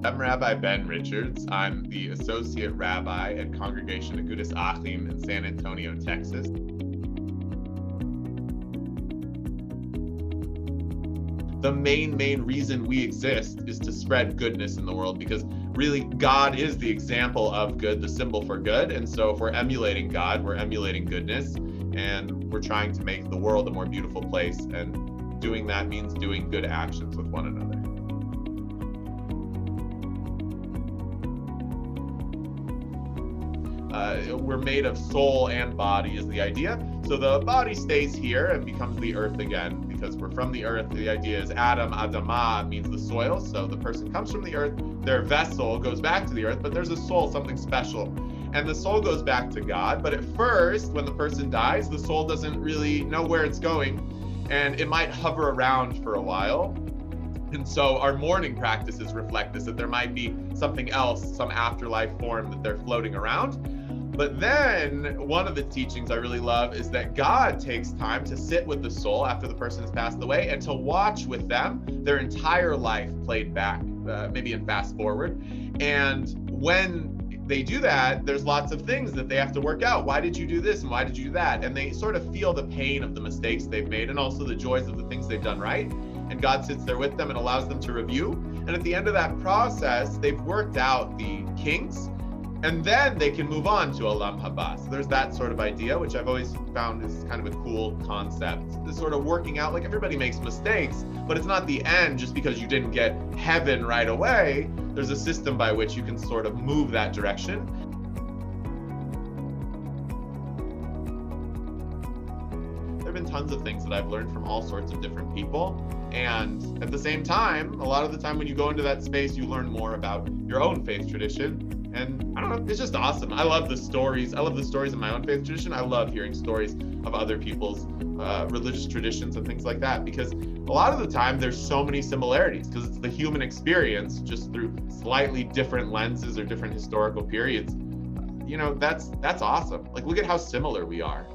I'm Rabbi Ben Richards. I'm the Associate Rabbi at Congregation Agudas Achim in San Antonio, Texas. The main reason we exist is to spread goodness in the world, because really God is the example of good, the symbol for good. And so if we're emulating God, we're emulating goodness, and we're trying to make the world a more beautiful place. And doing that means doing good actions with one another. We're made of soul and body is the idea. So the body stays here and becomes the earth again, because we're from the earth. The idea is Adam, Adamah means the soil. So the person comes from the earth, their vessel goes back to the earth, but there's a soul, something special. And the soul goes back to God. But at first, when the person dies, the soul doesn't really know where it's going, and it might hover around for a while. And so our mourning practices reflect this, that there might be something else, some afterlife form that they're floating around. But then one of the teachings I really love is that God takes time to sit with the soul after the person has passed away and to watch with them their entire life played back, maybe in fast forward. And when they do that, there's lots of things that they have to work out. Why did you do this and why did you do that? And they sort of feel the pain of the mistakes they've made and also the joys of the things they've done right. And God sits there with them and allows them to review. And at the end of that process, they've worked out the kinks, and then they can move on to Olam Haba. So there's that sort of idea, which I've always found is kind of a cool concept. This sort of working out, like everybody makes mistakes, but it's not the end just because you didn't get heaven right away. There's a system by which you can sort of move that direction. There have been tons of things that I've learned from all sorts of different people. And at the same time, a lot of the time when you go into that space, you learn more about your own faith tradition. And I don't know, it's just awesome. I love the stories. I love the stories of my own faith tradition. I love hearing stories of other people's religious traditions and things like that, because a lot of the time there's so many similarities, because it's the human experience just through slightly different lenses or different historical periods. You know, that's awesome. Like, look at how similar we are.